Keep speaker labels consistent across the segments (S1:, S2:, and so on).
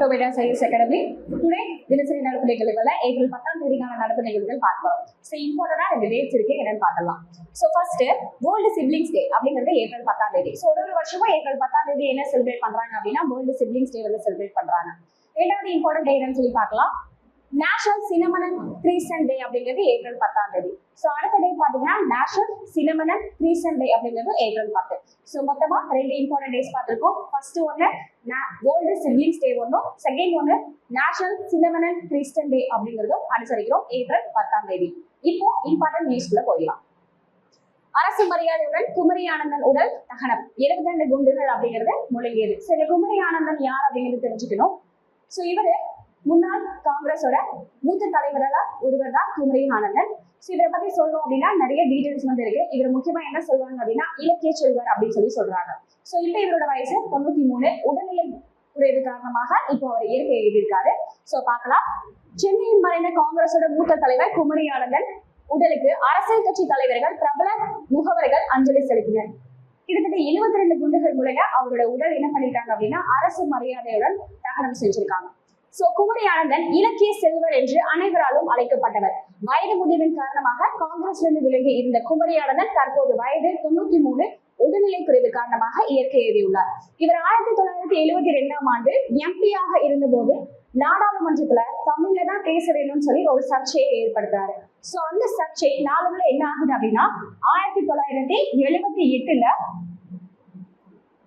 S1: to Veda Science Academy. Today, தினசரி நடப்பு நிகழ்வுகள்ல April 10ஆம் தேதிக்கான நடப்பு நிகழ்வுகள் பார்க்கிறோம். ஸோ இம்பார்ட்டன்டான ரெண்டு டேட்ஸ் இருக்கு என்னன்னு பார்க்கலாம். ஸோ ஃபர்ஸ்ட் வேர்ல்டு சிப்லிங்ஸ் டே அப்படிங்கிறது ஏப்ரல் 10ஆம் தேதி. ஸோ ஒரு வருஷமும் ஏப்ரல் 10ஆம் தேதி என்ன செலிப்ரேட் பண்றாங்க அப்படின்னா வேர்ல்டு சிப்லிங்ஸ் டே வந்து செலிப்ரேட் பண்றாங்க. ரெண்டாவது இம்பார்ட்டன்ட் டே என்னன்னு சொல்லி பார்க்கலாம். நேஷனல் சினமன் கிரீசன் டே அப்படிங்கிறது ஏப்ரல் 10ஆம் தேதி. ஸோ அடுத்த டே பார்த்தீங்கன்னா நேஷனல் சினமன் கிரீசன் டே அப்படிங்கிறது ஏப்ரல் 10. ஸோ மொத்தமா ரெண்டு இம்பார்ட்டன்ட் டேஸ் பார்த்துருக்கோம். ஃபர்ஸ்ட் ஒன்று வேர்ல்டு சிப்லிங்ஸ் டே ஒன்றும், செகண்ட் ஒன்று நேஷனல் சினமன் கிரீசன் டே அப்படிங்கிறதும் அனுசரிக்கிறோம் ஏப்ரல் 10ஆம் தேதி. இப்போ இம்பார்ட்டன்ட் நியூஸ்குள்ள போயிடலாம். அரசு மரியாதையுடன் குமரி ஆனந்தன் உடல் தகனம், 72 குண்டுகள் அப்படிங்கிறது முழங்கியது. ஸோ இந்த குமரி ஆனந்தன் யார் அப்படிங்கிறது தெரிஞ்சுக்கணும். ஸோ இவரு முன்னாள் காங்கிரஸோட மூத்த தலைவரால ஒருவர் தான் குமரி ஆனந்தன். ஸோ இவரை பத்தி சொல்லணும் அப்படின்னா நிறைய டீடைல்ஸ் வந்து இருக்கு. இவர் முக்கியமா என்ன சொல்றாங்க அப்படின்னா இலக்கிய செல்வர் அப்படின்னு சொல்றாங்க. ஸோ இப்போ இவரோட வயசு 93. உடல்நிலை குறைவு காரணமாக இப்போ அவர் இயற்கை எழுதியிருக்காரு. ஸோ பார்க்கலாம். சென்னையில் மறைந்த காங்கிரஸோட மூத்த தலைவர் குமரி ஆனந்தன் உடலுக்கு அரசியல் கட்சி தலைவர்கள், பிரபல முகவர்கள் அஞ்சலி செலுத்தினர். கிட்டத்தட்ட 72 குண்டுகள் முழங்க அவரோட உடல் என்ன பண்ணிருக்காங்க அப்படின்னா அரசு மரியாதையுடன் தகனம் செஞ்சிருக்காங்க. சோ குமரி ஆனந்தன் இலக்கிய செல்வர் என்று அனைவராலும் அழைக்கப்பட்டவர். வயது முதிர்வின் காரணமாக காங்கிரஸ்லிருந்து விலகி இருந்த குமரி ஆனந்தன் தற்போது வயது 93, உடல்நிலை குறைவு காரணமாக இயற்கை எழுதியுள்ளார். இவர் 1972ஆம் ஆண்டு எம்பியாக இருந்தபோது நாடாளுமன்றத்துல தமிழ்ல தான் பேச வேணும்னு சொல்லி ஒரு சர்ச்சையை ஏற்படுத்துறாரு. சோ அந்த சர்ச்சை நாளுல என்ன ஆகுது அப்படின்னா 1978ல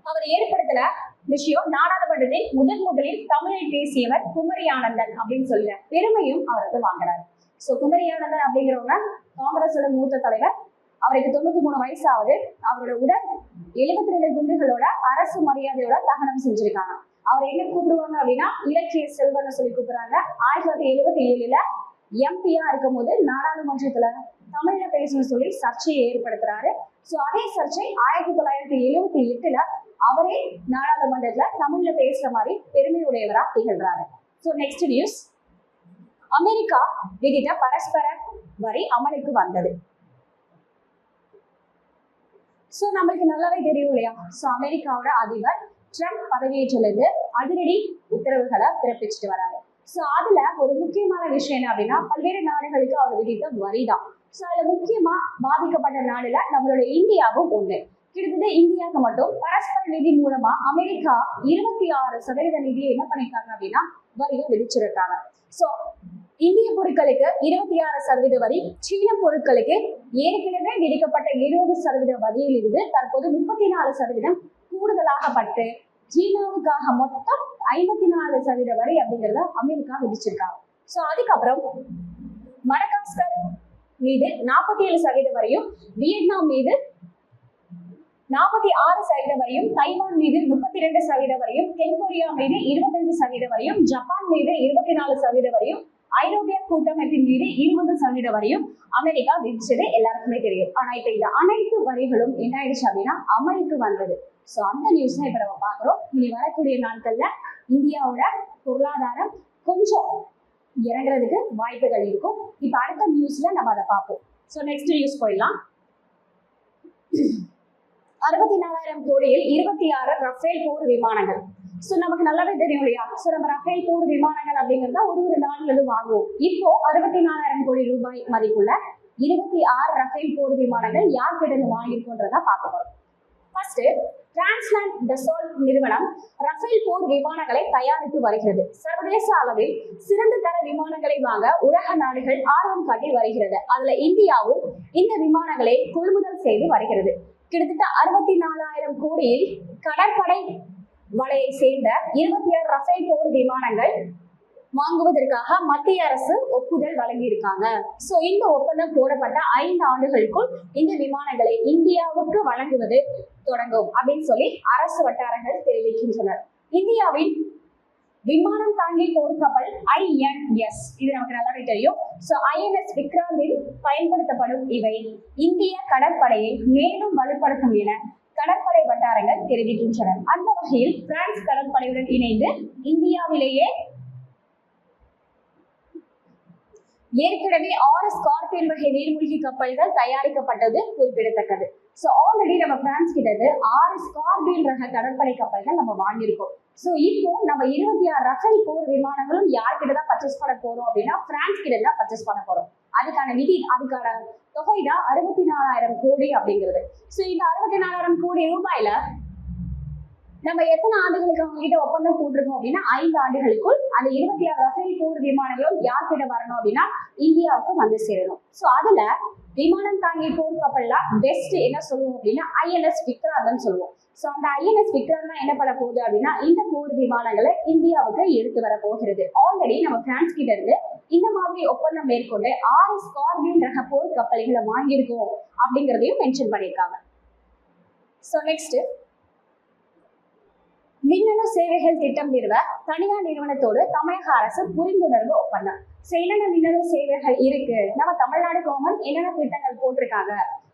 S1: அவர் ஏற்படுத்தின விஷயம் நாடாளுமன்றத்தில் முதலில் தமிழில் பேசியவர் குமரி ஆனந்தன் அப்படின்னு சொல்ல பெருமையும் அவருக்கு வாங்குறாரு. சோ குமரி ஆனந்தன் அப்படிங்கிறவங்க காங்கிரஸோட மூத்த தலைவர். அவருக்கு 93 வயசு ஆகுது. அவரோட உடல் 72 குண்டுகளோட அரசு மரியாதையோட தகனம் செஞ்சிருக்காங்க. அவர் என்ன கூப்பிடுவாங்க அப்படின்னா இலக்கிய செல்வர்னு சொல்லி கூப்பிடுறாங்க. 1977ல எம்பியா இருக்கும் போது நாடாளுமன்றத்துல தமிழ்ல பேசணும்னு சொல்லி சர்ச்சையை ஏற்படுத்துறாரு. சோ அதே சர்ச்சை 1978ல அவரே நாடாளுமன்றத்துல தமிழ்ல பேசுற மாதிரி பெருமையுடையவரா திகழ்றாரு. So next news. அமெரிக்கா விதித்த பரஸ்பர வரி அமலுக்கு வந்தது. சோ நம்மளுக்கு நல்லாவே தெரியும் இல்லையா. சோ அமெரிக்காவோட அதிபர் ட்ரம்ப் பதவியேற்றிலிருந்து அதிரடி உத்தரவுகளை பிறப்பிச்சுட்டு வராரு. சோ அதுல ஒரு முக்கியமான விஷயம் என்ன அப்படின்னா பல்வேறு நாடுகளுக்கு அவர் விதித்த வரிதான். சோ அதுல முக்கியமா பாதிக்கப்பட்ட நாடுல நம்மளோட இந்தியாவும் ஒண்ணு. கிட்டத்தட்ட இந்தியாவுக்கு மட்டும் பரஸ்பர நிதி மூலமா அமெரிக்கா 26% நிதியை என்ன பண்ணிருக்காங்க அப்படின்னா வரியை விதிச்சிருக்காங்க. சோ இந்திய பொருட்களுக்கு 26% வரி, சீன பொருட்களுக்கு ஏற்கனவே விதிக்கப்பட்ட 20% வரியில் இருந்து தற்போது 34% கூடுதலாகப்பட்டு சீனாவுக்காக மொத்தம் 54% வரி அப்படிங்கிறத அமெரிக்கா விதிச்சிருக்காங்க. சோ அதுக்கப்புறம் மடகாஸ்கர் மீது 47% வரையும், வியட்நாம் மீது 46% வரையும், தைவான் மீது 32% வரையும், தென்கொரியா மீது 25% வரையும், ஜப்பான் மீது 24% வரையும், ஐரோப்பிய கூட்டமைப்பின் மீது 20% வரையும் அமெரிக்கா விதிச்சது எல்லாருக்குமே தெரியும். ஆனா இப்ப இந்த அனைத்து வரிகளும் என்ன ஆயிடுச்சு அப்படின்னா அமலுக்கு வந்தது. சோ அந்த நியூஸ் தான் இப்ப நம்ம பாக்குறோம். இனி வரக்கூடிய நாட்கள்ல இந்தியாவோட பொருளாதாரம் கொஞ்சம் இறங்குறதுக்கு வாய்ப்புகள் இருக்கும். இப்ப அடுத்த நியூஸ்ல நம்ம அதை பார்ப்போம். சோ நெக்ஸ்ட் நியூஸ் போயிடலாம். 64,000 கோடியில் 26 ரஃபேல் போர் விமானங்கள். சோ நமக்கு நல்லாவே தெரியும் இல்லையா. சோ நம்ம ரஃபேல் போர் விமானங்கள் அப்படிங்கிறத ஒரு நாள்ல இருந்து வாங்குவோம். இப்போ 64,000 கோடி ரூபாய் மதிப்புள்ள 26 ரஃபேல் போர் விமானங்கள் யார்கிட்ட இருந்து வாங்கியிருக்கோன்றத பார்க்க போறோம். ஃபர்ஸ்ட் டிரான்ஸ்லாண்ட் டசால்ட் நிறுவனம் ரஃபேல் போர் விமானங்களை தயாரித்து வருகிறது. சர்வதேச அளவில் சிறந்த தர விமானங்களை வாங்க உலக நாடுகள் ஆர்வம் காட்டி வருகிறது. அதுல இந்தியாவும் இந்த விமானங்களை கொள்முதல் செய்து வருகிறது. கிட்டத்தட்ட 64,000 கோடியில் கடற்படை வலையை சேர்ந்த 26 ரஃபேல் போர் விமானங்கள் வாங்குவதற்காக மத்திய அரசு ஒப்புதல் வழங்கி இருக்காங்க. சோ இந்த ஒப்பந்தம் போடப்பட்ட 5 ஆண்டுகளுக்குள் இந்த விமானங்களை இந்தியாவுக்கு வழங்குவது தொடங்கும் அப்படின்னு சொல்லி அரசு வட்டாரங்கள் தெரிவிக்கின்றனர். இந்தியாவின் விமானம் தாங்கி போர்க்கப்பல் INS, இது நமக்கு நல்லாவே தெரியும். சோ INS விக்ராந்தில் பயன்படுத்தப்படும் இவை இந்திய கடற்படையை மேலும் வலுப்படுத்தும் என கடற்படை வட்டாரங்கள் தெரிவிக்கின்றனர். அந்த வகையில் பிரான்ஸ் கடற்படையுடன் இணைந்து இந்தியாவிலேயே ஏற்கனவே 6 ஸ்கார்பியன் வகை நீர்மூழ்கி கப்பல்கள் தயாரிக்கப்பட்டது குறிப்பிடத்தக்கது. சோ ஆல்ரெடி நம்ம பிரான்ஸ் கிட்ட 6 ஸ்கார்பியன் ரக கடற்படை கப்பல்கள் நம்ம வாங்கியிருக்கோம். ஸோ இப்போ நம்ம 26 ரஃபேல் போர் விமானங்களும் யார்கிட்ட தான் பர்ச்சேஸ் பண்ண போறோம் அப்படின்னா பிரான்ஸ் கிட்ட தான் பர்ச்சேஸ் பண்ண போறோம். அதுக்கான தொகை தான் 64,000 கோடி அப்படிங்கிறது. ஸோ இந்த 64,000 கோடி ரூபாயில நம்ம எத்தனை ஆண்டுகளுக்கு அவங்க கிட்ட ஒப்பந்தம் போட்டிருக்கோம் அப்படின்னா 5 ஆண்டுகளுக்குள் அந்த 26 ரஃபேல் போர் விமானங்களும் யார்கிட்ட வரணும் அப்படின்னா இந்தியாவுக்கு வந்து சேரணும். ஸோ அதுல விமானம் தாங்கி போர் கப்பல்ல பெஸ்ட் என்ன சொல்லுவோம் அப்படின்னா INS விக்ராந்த்னு சொல்லுவோம். ஸோ அந்த INS விக்ராந்த் தான் என்ன பண்ண போகுது அப்படின்னா இந்த போர் விமானங்களை இந்தியாவுக்கு எடுத்து வர போகிறது. ஆல்ரெடி நம்ம பிரான்ஸ் கிட்ட இருந்து இந்த மாதிரி ஒப்பந்தம் மேற்கொண்டு 6 ஸ்கார்பியன் ரக போர் கப்பல்களை வாங்கியிருக்கோம் அப்படிங்கிறதையும் மென்ஷன் பண்ணியிருக்காங்க. ஸோ நெக்ஸ்ட், மின்னணு சேவைகள் திட்டம் நிறுவ தனியார் நிறுவனத்தோடு தமிழக அரசு புரிந்துணர்வு ஒப்பந்தம். ஸோ என்னென்ன மின்னணு சேவைகள் இருக்கு, நம்ம தமிழ்நாடு கவர்மெண்ட் என்னென்ன திட்டங்கள் போட்டிருக்காங்க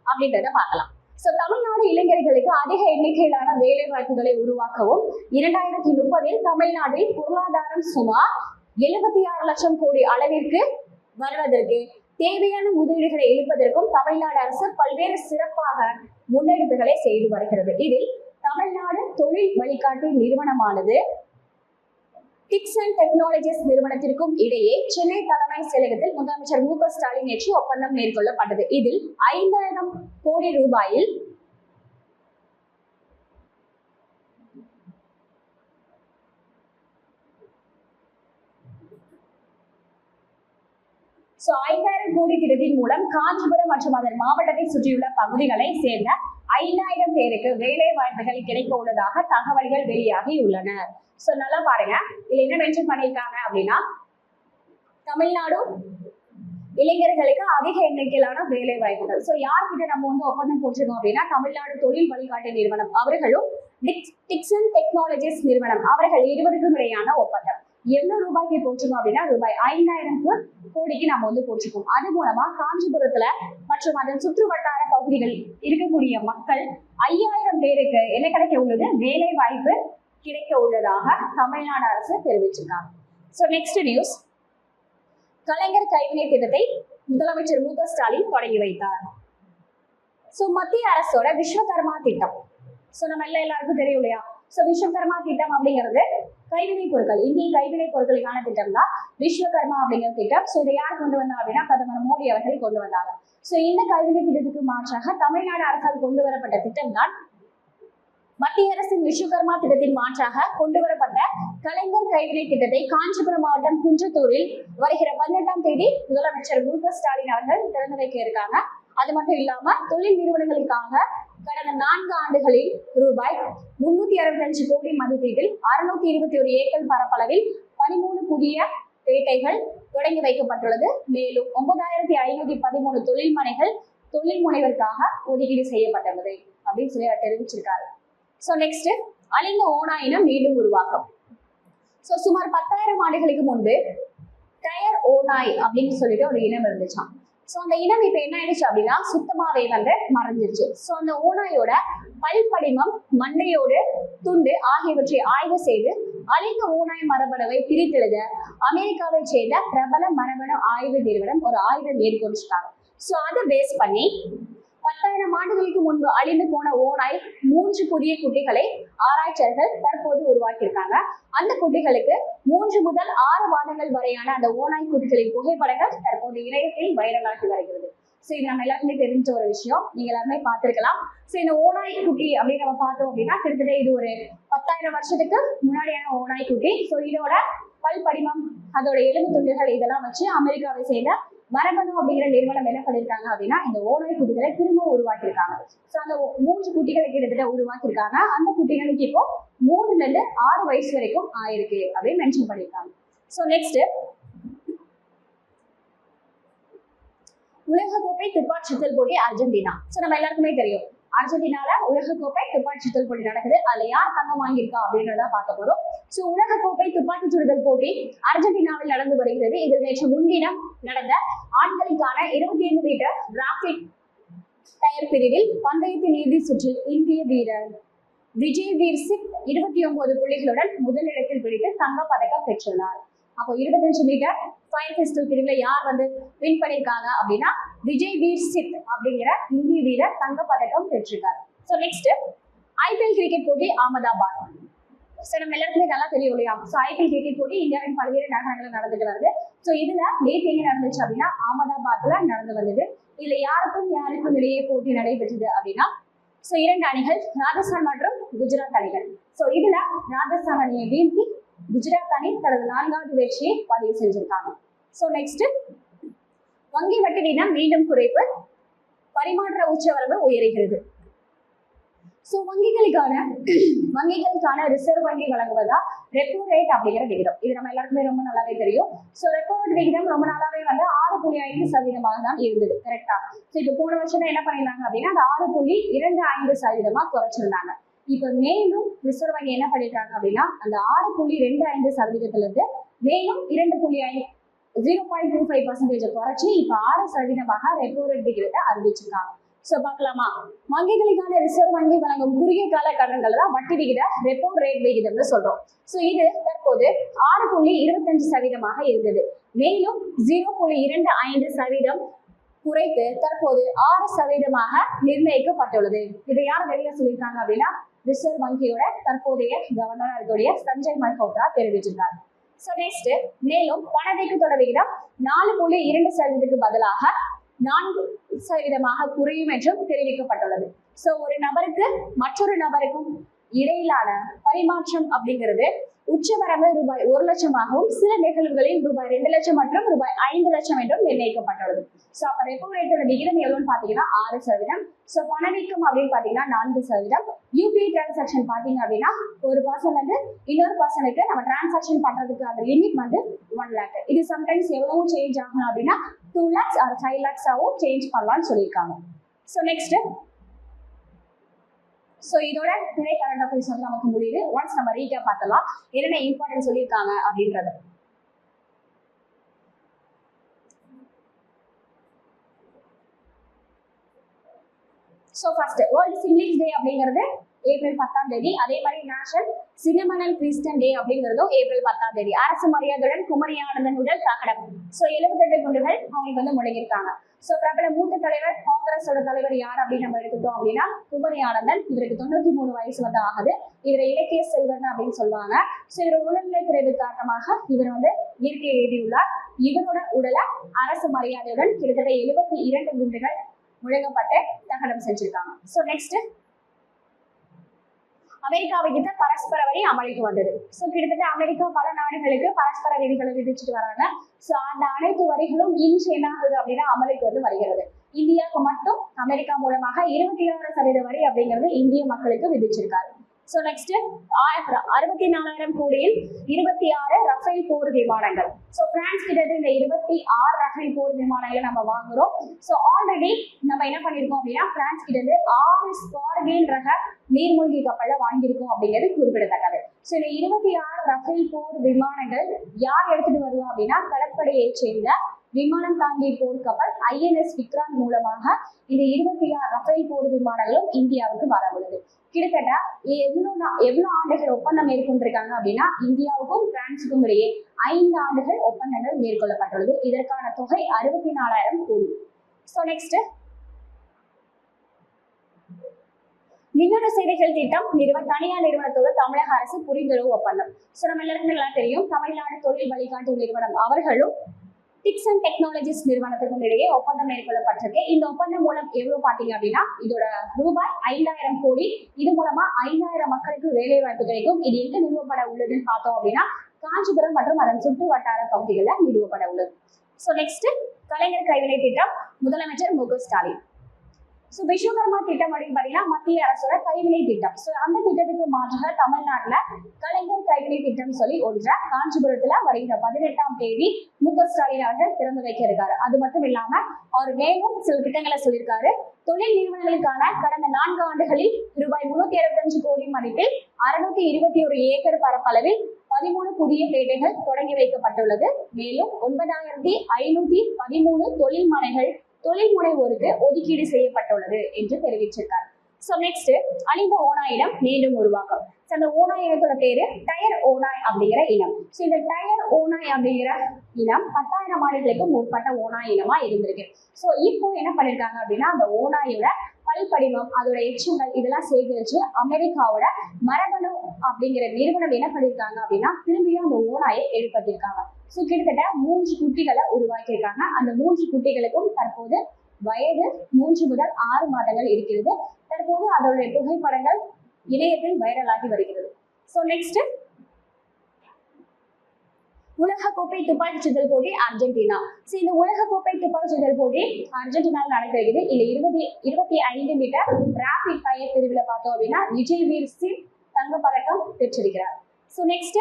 S1: அப்படின்றத பார்க்கலாம். ஸோ தமிழ்நாடு இளைஞர்களுக்கு அதிக எண்ணிக்கையிலான வேலை வாய்ப்புகளை உருவாக்கவும் 2030 தமிழ்நாட்டில் பொருளாதாரம் சுமார் 76 லட்சம் கோடி அளவிற்கு வருவதற்கு தேவையான முதலீடுகளை எழுப்பதற்கும் தமிழ்நாடு அரசு பல்வேறு சிறப்பாக முன்னெடுப்புகளை செய்து வருகிறது. இதில் தமிழ்நாடு தொழில் வழிகாட்டி நிறுவனமானது டிக்சன் டெக்னாலஜிஸ் நிறுவனத்திற்கும் இடையே சென்னை தலைமைச் செயலகத்தில் முதலமைச்சர் மு க ஸ்டாலின் நேற்று ஒப்பந்தம் மேற்கொள்ளப்பட்டது. இதில் 5,000 கோடி ரூபாயில் 5,000 கோடி திட்டத்தின் மூலம் காஞ்சிபுரம் மற்றும் அதன் மாவட்டத்தை சுற்றியுள்ள பகுதிகளை சேர்ந்த 5,000 பேருக்கு வேலை வாய்ப்புகள் கிடைக்க உள்ளதாக தகவல்கள் வெளியாகி உள்ளன. சோ நல்லா பாருங்க, இதுல என்ன மென்ஷன் பண்ணிருக்காங்க அப்படின்னா தமிழ்நாடு இளைஞர்களுக்கு அதிக எண்ணிக்கையிலான வேலை வாய்ப்புகள். சோ யார்கிட்ட நம்ம ஒப்பந்தம் போட்டிருக்கோம் அப்படின்னா தமிழ்நாடு தொழில் வழிகாட்டு நிறுவனம் அவர்களும் டிக்சன் டெக்னாலஜிஸ் நிறுவனம் அவர்கள் இருவருக்கும் இடையான ஒப்பந்தம். எவ்வளவு ரூபாய்க்கு போட்டிருக்கோம் அப்படின்னா ரூபாய் 5,000 கோடிக்கு நம்ம போட்டிருக்கோம். அது மூலமா காஞ்சிபுரத்துல மற்றும் அதன் சுற்று வட்டார பகுதிகள் இருக்கக்கூடிய மக்கள் 5,000 பேருக்கு என்ன கிடைக்க உள்ளது, வேலை வாய்ப்பு கிடைக்க உள்ளதாக தமிழ்நாடு அரசு தெரிவிச்சிருக்காங்க. சோ நெக்ஸ்ட் நியூஸ், கலைஞர் கைவினை திட்டத்தை முதலமைச்சர் மு க ஸ்டாலின் தொடங்கி வைத்தார். சோ மத்திய அரசோட விஸ்வகர்மா திட்டம், சோ நம்ம எல்லாருக்கும் தெரியும் இல்லையா. சோ விஸ்வகர்மா திட்டம் அப்படிங்கிறது கைவினை பொருட்கள், இந்திய கைவினை பொருட்களுக்கான திட்டம் தான் விஸ்வகர்மா அப்படிங்கிற திட்டம். சோ இதை யார் கொண்டு வந்தாங்க அப்படின்னா பிரதமர் மோடி அவர்கள் கொண்டு வந்தாங்க. சோ இந்த கைவினை திட்டத்துக்கு மாற்றாக தமிழ்நாடு அரசால் கொண்டு வரப்பட்ட திட்டம் தான் மத்திய அரசின் விஸ்வகர்மா திட்டத்தின் மாற்றாக கொண்டு வரப்பட்ட கலைஞர் கைவினை திட்டத்தை காஞ்சிபுரம் மாவட்டம் குன்றத்தூரில் வருகிற 18ஆம் தேதி முதலமைச்சர் மு க ஸ்டாலின் அவர்கள் திறந்து வைக்க இருக்காங்க. அது மட்டும் இல்லாம தொழில் நிறுவனங்களுக்காக கடந்த 4 ஆண்டுகளில் ரூபாய் 365 கோடி மதிப்பீட்டில் 621 ஏக்கர் பரப்பளவில் 13 புதிய பேட்டைகள் தொடங்கி வைக்கப்பட்டுள்ளது. மேலும் 9,513 தொழில் முனைவருக்காக ஒதுக்கீடு செய்யப்பட்டுள்ளது அப்படின்னு சொல்லி தெரிவிச்சிருக்காரு. சோ நெக்ஸ்ட், அழிந்த ஓநாய் இனம் மீண்டும் உருவாக்கம். சோ சுமார் 10,000 ஆண்டுகளுக்கு முன்பு டயர் ஓநாய் அப்படின்னு சொல்லிட்டு ஒரு இனம் இருந்துச்சாம். சோ அந்த இனம் இப்ப என்ன ஆயிடுச்சு அப்படின்னா சுத்தமாவே மறைஞ்சிருச்சு. சோ அந்த ஓநாயோட பல்படிமம், மண்டையோடு துண்டு ஆகியவற்றை ஆய்வு செய்து அழிந்த ஓநாய் மரபணுவை பிரித்தெழுத அமெரிக்காவை சேர்ந்த பிரபல மரபணு ஆய்வு நிறுவனம் ஒரு ஆய்வை மேற்கொண்டிருக்காங்க. சோ அதை பேஸ் பண்ணி 10,000 ஆண்டுகளுக்கு முன்பு அழிந்து போன ஓநாய் 3 புதிய குட்டிகளை ஆராய்ச்சியாளர்கள் தற்போது உருவாக்கியிருக்காங்க. அந்த குட்டிகளுக்கு 3 முதல் 6 மாதங்கள் வரையான அந்த ஓநாய் குட்டிகளின் புகைப்படங்கள் தற்போது இணையத்தில் வைரலாகி வருகிறது. சோ இது நம்ம எல்லாருக்குமே தெரிஞ்ச ஒரு விஷயம், நீங்க எல்லாருமே பார்த்திருக்கலாம். சோ இந்த ஓநாய் குட்டி அப்படின்னு நம்ம பார்த்தோம் அப்படின்னா கிட்டத்தட்ட இது ஒரு 10,000 வருஷத்துக்கு முன்னாடியான ஓநாய் குட்டி. சோ இதோட பல் படிமம், அதோட எலும்பு துண்டுகள் இதெல்லாம் வச்சு அமெரிக்காவை சேர்ந்த மரபணு அப்படிங்கிற நிறுவனம் என்ன பண்ணிருக்காங்க அப்படின்னா இந்த ஓநாய் குட்டிகளை திரும்ப உருவாக்கியிருக்காங்க. சோ அந்த 3 குட்டிகளை கிட்டத்தட்ட உருவாக்கியிருக்காங்க. அந்த குட்டிகளுக்கு இப்போ 3ல இருந்து 6 வயசு வரைக்கும் ஆயிருக்கு அப்படின்னு மென்ஷன் பண்ணியிருக்காங்க. சோ நெக்ஸ்ட், உலகக்கோப்பை துப்பாக்கி சுத்தல் போட்டி அர்ஜென்டினா. சோ நம்ம எல்லாருக்குமே தெரியும் அர்ஜென்டினால உலகக்கோப்பை துப்பாக்கி சுத்தல் போட்டி நடக்குது. அதுல யார் தங்கம் வாங்கியிருக்கா அப்படின்றத பார்க்க போறோம். சோ உலகக்கோப்பை துப்பாக்கி சுடுதல் போட்டி அர்ஜென்டினாவில் நடந்து வருகிறது. இதில் நேற்று முன்தினம் நடந்த ஆண்களுக்கான 25 மீட்டர் ராபிட் டயர் பிரிவில் பந்தயத்தின் இறுதி சுற்றில் இந்திய வீரர் விஜய் வீர் சிங் 29 புள்ளிகளுடன் முதலிடத்தில் பிடித்து தங்கப் பதக்கம் பெற்றுள்ளார். அப்போ 25 மீட்டர் ஃபயர் பிஸ்டல் பிரிவுல யார் வின் பண்ணிருக்காங்க அப்படின்னா விஜய் வீர் சிங் அப்படிங்கிற இந்திய வீரர் தங்கப் பதக்கம் பெற்றிருக்காரு. ஸோ நெக்ஸ்ட், IPL கிரிக்கெட் போட்டி அகமதாபாத். ஸோ நம்ம எல்லாருக்குமே நல்லா தெரியும் இல்லையா? ஸோ ஐபிஎல் கிரிக்கெட் போட்டி இந்தியாவின் பல்வேறு நகரங்களில் நடந்துட்டு வருது. ஸோ இதுல நேற்று எங்க நடந்துச்சு அப்படின்னா அகமதாபாத்ல நடந்து வந்தது. இதுல யாருக்கும் இடையே போட்டி நடைபெற்றது அப்படின்னா ஸோ 2 அணிகள், ராஜஸ்தான் மற்றும் குஜராத் அணிகள். ஸோ இதுல ராஜஸ்தான் அணியை வீழ்த்தி குஜராத் அணி தனது 4வது வெற்றியை பதிவு செஞ்சிருக்காங்க. ஸோ நெக்ஸ்ட், வங்கி வட்டி வீதம் மீண்டும் குறைப்பு, பரிமாற்ற உச்சவரம்பு உயர்கிறது. ஸோ வங்கிகளுக்கான ரிசர்வ் வங்கி வழங்குவதா ரெப்போ ரேட் அப்படிங்கிற விகிதம். இது நம்ம எல்லாருக்குமே ரொம்ப நல்லாவே தெரியும். ஸோ ரெப்போ ரேட் விகிதம் ரொம்ப நாளாவே வந்து 6.5% தான் இருந்தது. கரெக்டா? ஸோ இப்போ போன வருஷம் என்ன பண்ணியிருந்தாங்க அப்படின்னா அந்த 6.25% குறைச்சிருந்தாங்க. இப்போ மேலும் ரிசர்வ் வங்கி என்ன பண்ணிருக்காங்க அப்படின்னா அந்த 6.25% மேலும் 0.25% குறைச்சி இப்போ 6% ரெப்போ ரேட் விகிதத்தை அறிவிச்சிருக்காங்க. சோ பார்க்கலாமா? வங்கிகளுக்கான ரிசர்வ் வங்கி வழங்கும் குறுகிய கால கடன்கள் தான் வட்டி விகித ரெப்போ ரேட் விகிதம்னு சொல்றோம். சோ இது தற்போது 6.25% இருந்தது. மேலும் 0.25% குறைத்து தற்போது 6% நிர்ணயிக்கப்பட்டுள்ளது. இதை யார் வெளியே சொல்லியிருக்காங்க அப்படின்னா ரிசர்வ் வங்கியோட தற்போதைய கவர்னரா இருக்கக்கூடிய சஞ்சய் மல்ஹோத்ரா தெரிவிச்சிருக்காரு. சோ நெக்ஸ்ட், மேலும் பணவீக்கத்தோட விகிதம் 4.2%க்கு பதிலாக 4% குறையும் என்றும் தெரிவிக்கப்பட்டுள்ளது. சோ ஒரு நபருக்கு மற்றொரு நபருக்கும் இடையிலான பரிமாற்றம் அப்படிங்கிறது உச்சவரம்பு ரூபாய் 1 லட்சமாகவும் சில நிகழ்வுகளில் ரூபாய் 2 லட்சம் மற்றும் ரூபாய் 5 லட்சம் என்றும் நிர்ணயிக்கப்பட்டுள்ளது. சோ அப்ப ரெப்போ ரேட்டோட விகிதம் எவ்வளவுன்னு பாத்தீங்கன்னா 6%. சோ பணவீக்கம் அப்படின்னு பாத்தீங்கன்னா 4%. யூபிஐ டிரான்சாக்ஷன் பாத்தீங்க அப்படின்னா ஒரு பர்சன்ல இருந்து இன்னொரு பர்சனுக்கு நம்ம டிரான்சாக்ஷன் பண்றதுக்கு அந்த லிமிட் வந்து 1 lakh. இது சம்டைம்ஸ் எவ்வளவு சேஞ்ச் ஆகும் அப்படின்னா 2 lakhs or 5 lakhs ஆகவும் சேஞ்ச் பண்ணலாம்னு சொல்லியிருக்காங்க. ஸோ நெக்ஸ்ட், ஸோ இதோட துணை கரண்ட் அஃபேர்ஸ் வந்து நமக்கு முடியுது. ஒன்ஸ் நம்ம ரீகேப் பார்த்தலாம் என்னென்ன இம்பார்ட்டன்ட் சொல்லியிருக்காங்க அப்படின்றது. ஸோ ஃபர்ஸ்ட், வேர்ல்டு சிப்லிங்ஸ் டே அப்படிங்கிறது ஏப்ரல் 10ஆம் தேதி. அதே மாதிரி நேஷனல் சின்னமனல் கிறிஸ்டன் டே அப்படிங்கிறதும் ஏப்ரல் 10ஆம் தேதி. அரசு மரியாதையுடன் குமரி ஆனந்தன் உடல் தகனம். ஸோ 78 குண்டுகள் அவங்களுக்கு வந்து முடங்கியிருக்காங்க. ஸோ பிரபல மூத்த தலைவர் காங்கிரஸோட தலைவர் யார் அப்படின்னு நம்ம எடுத்துட்டோம் அப்படின்னா குமரி ஆனந்தன். இவருக்கு 93 வயசு வந்து ஆகுது. இவரை இலக்கிய செல்வன் அப்படின்னு சொல்லுவாங்க. ஸோ இவர் உடல்நிலை குறைவு காரணமாக இவர் வந்து இயற்கை எழுதியுள்ளார். இவரோட உடலை அரசு மரியாதையுடன் கிட்டத்தட்ட 72 குண்டுகள் முழங்கப்பட்டு தகனம் செஞ்சிருக்காங்க. ஸோ நெக்ஸ்ட், அமெரிக்கா விதித்த பரஸ்பர வரி அமலுக்கு வந்தது. ஸோ கிட்டத்தட்ட அமெரிக்கா பல நாடுகளுக்கு பரஸ்பர விதிகளை விதிச்சுட்டு வராங்க. ஸோ அந்த அனைத்து வரிகளும் இன்று என்ன ஆகுது அப்படின்னா அமலுக்கு வந்து வருகிறது. இந்தியாவுக்கு மட்டும் அமெரிக்கா மூலமாக 26% வரி அப்படிங்கிறது இந்திய மக்களுக்கு விதிச்சிருக்காரு. ஸோ நெக்ஸ்ட், 64,000 கோடியில் 26 ரஃபேல் போர் விமானங்கள். ஸோ பிரான்ஸ் கிட்ட இந்த 26 ரஃபேல் போர் விமானங்களை நம்ம வாங்குறோம். ஸோ ஆல்ரெடி நம்ம என்ன பண்ணிருக்கோம் அப்படின்னா பிரான்ஸ் கிட்ட 6 ஸ்கார்பியன் ரக நீர்மூழ்கி கப்பலை வாங்கியிருக்கோம் அப்படிங்கிறது குறிப்பிடத்தக்கது. ஸோ இந்த 26 ரஃபேல் போர் விமானங்கள் யார் எடுத்துட்டு வருவோம் அப்படின்னா கடற்படையை சேர்ந்த விமானம் தாங்கி போர் கப்பல் INS விக்ராந்த் மூலமாக இந்த 26 ரஃபேல் போர் விமானங்களும் இந்தியாவுக்கு வர உள்ளது. கிட்டத்தட்ட எவ்வளவு ஆண்டுகள் ஒப்பந்தம் மேற்கொண்டிருக்காங்க அப்படின்னா இந்தியாவுக்கும் பிரான்சுக்கும் இடையே 5 ஆண்டுகள் ஒப்பந்தங்கள் மேற்கொள்ளப்பட்டுள்ளது. இதற்கான தொகை 64,000 கோடி. ஸோ நெக்ஸ்ட், மின்னணு சேவைகள் திட்டம் தனியார் நிறுவனத்தோடு தமிழக அரசு புரிந்துணர்வு ஒப்பந்தம். ஸோ நம்ம எல்லாருக்கும் நல்லா தெரியும் தமிழ்நாடு தொழில் வழிகாட்டு நிறுவனம் அவர்களும் டிக்ஸ் அண்ட் டெக்னாலஜிஸ் நிறுவனத்துக்கும் இடையே ஒப்பந்தம் மேற்கொள்ளப்பட்டிருக்கு. இந்த ஒப்பந்தம் மூலம் எவ்வளவு பாத்தீங்க அப்படின்னா இதோட ரூபாய் 5,000 கோடி. இது மூலமா 5,000 மக்களுக்கு வேலை வாய்ப்பு கிடைக்கும். இது எங்க நிறுவப்பட உள்ளதுன்னு பார்த்தோம் அப்படின்னா காஞ்சிபுரம் மற்றும் அதன் சுற்று வட்டார பகுதிகளில் நிறுவப்பட உள்ளது. ஸோ நெக்ஸ்ட், கலைஞர் கைவினை திட்டம் முதலமைச்சர் மு க ஸ்டாலின். ஸோ விஸ்வகர்மா திட்டம் அப்படின்னு பார்த்தீங்கன்னா மத்திய அரசோட கைவினை திட்டம். ஸோ அந்த திட்டத்துக்கு மாற்றாக தமிழ்நாட்டில் கலைஞர் கைவினை திட்டம் சொல்லி ஒன்றை காஞ்சிபுரத்துல வருகிற 18ஆம் தேதி மு க ஸ்டாலின் அவர்கள் திறந்து வைக்க இருக்காரு. அது மட்டும் இல்லாம அவர் மேலும் சில திட்டங்களை சொல்லியிருக்காரு. தொழில் நிறுவனங்களுக்கான கடந்த 4 ஆண்டுகளில் ரூபாய் 365 கோடி மதிப்பில் 621 ஏக்கர் பரப்பளவில் 13 புதிய பேட்டைகள் தொடங்கி வைக்கப்பட்டுள்ளது. மேலும் 9,513 தொழில் முனைவோருக்கு ஒதுக்கீடு செய்யப்பட்டுள்ளது என்று தெரிவிச்சிருக்காரு. ஸோ நெக்ஸ்ட், அழிந்த ஓனாய் இனம் மீண்டும் உருவாக்கம். அந்த ஓனாய் இனத்தோட பேரு டயர் ஓனாய் அப்படிங்கிற இனம். ஸோ இந்த டயர் ஓனாய் அப்படிங்கிற இனம் 10,000 ஆண்டுகளுக்கு முற்பட்ட ஓனாய் இனமா இருந்திருக்கு. ஸோ இப்போ என்ன பண்ணிருக்காங்க அப்படின்னா அந்த ஓனாயோட பல் படிமம், அதோட எச்சங்கள் இதெல்லாம் சேகரிச்சு அமெரிக்காவோட மரபணு அப்படிங்கிற நிறுவனம் என்ன பண்ணியிருக்காங்க அப்படின்னா திரும்பியும் அந்த ஓநாயை எழுப்பத்திருக்காங்க. ஸோ கிட்டத்தட்ட 3 குட்டிகளை உருவாக்கியிருக்காங்க. அந்த 3 குட்டிகளுக்கும் தற்போது வயது 3 முதல் 6 மாதங்கள் இருக்கிறது. தற்போது அதோடைய புகைப்படங்கள் இணையத்தில் வைரலாகி வருகிறது. ஸோ நெக்ஸ்ட், உலகக்கோப்பை துப்பாக்கிச் சுடுதல் போட்டி அர்ஜென்டினா. ஸோ இந்த உலகக்கோப்பை துப்பாக்கிச் சுடுதல் போட்டி அர்ஜென்டினாவில் நடைபெறுகிறது. இதுல 25 மீட்டர் ராபிட் ஃபயர் பிரிவில் பார்த்தோம் அப்படின்னா விஜய் வீர் சிங் தங்கப்பதக்கம் பெற்றிருக்கிறார். ஸோ நெக்ஸ்ட்,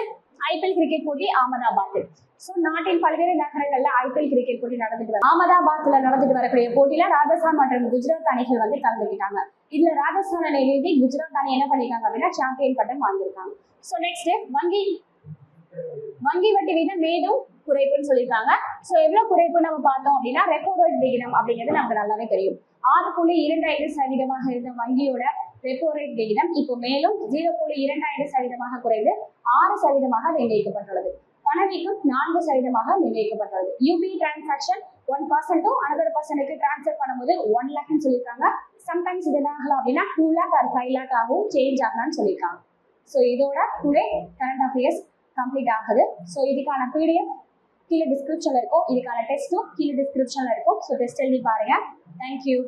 S1: ஐபிஎல் கிரிக்கெட் போட்டி அகமதாபாத்தில். ஸோ நாட்டின் பல்வேறு நகரங்கள்ல ஐபிஎல் கிரிக்கெட் போட்டி நடந்துட்டு வர அகமதாபாத்ல நடந்துட்டு வரக்கூடிய போட்டியில ராஜஸ்தான் மற்றும் குஜராத் அணிகள் வந்து கலந்துக்கிட்டாங்க. இதுல ராஜஸ்தான் அணி எழுதி குஜராத் அணி என்ன பண்ணிருக்காங்க அப்படின்னா சாம்பியன் பட்டம் வாங்கியிருக்காங்க. ஸோ நெக்ஸ்ட், வங்கி வட்டி வீதம் மேலும் குறைப்புன்னு சொல்லியிருக்காங்க. ஸோ எவ்வளவு குறைப்பு நம்ம பார்த்தோம் அப்படின்னா ரெப்போ ரேட் விகிதம் அப்படிங்கிறது நமக்கு நல்லாவே தெரியும். 6.25% இருந்த வங்கியோட ரெப்போ ரேட் விகிதம் இப்போ மேலும் 0.25% குறைந்து 6% நிர்ணயிக்கப்பட்டுள்ளது. பணவீக்கம் 4% நிர்ணயிக்கப்பட்டுள்ளது. யூபிஐ டிரான்சாக்ஷன் 1% to another personக்கு டிரான்ஸ்ஃபர் பண்ணும்போது 1 lakh சொல்லியிருக்காங்க. சம்டைம்ஸ் இது என்ன ஆகலாம் அப்படின்னா 2 lakh or 5 lakh ஆகவும் சேஞ்ச் ஆகலாம்னு சொல்லியிருக்காங்க. ஸோ இதோட டுடே கரண்ட் அஃபேர்ஸ் கம்ப்ளீட் ஆகுது. ஸோ இதுக்கான பிடிஎஃப் கீழே டிஸ்கிரிப்ஷன்ல இருக்கும். இதுக்கான டெஸ்ட்டும் கீழே டிஸ்கிரிப்ஷன்ல இருக்கும். ஸோ டெஸ்ட் எழுதி பாருங்க. தேங்க்யூ.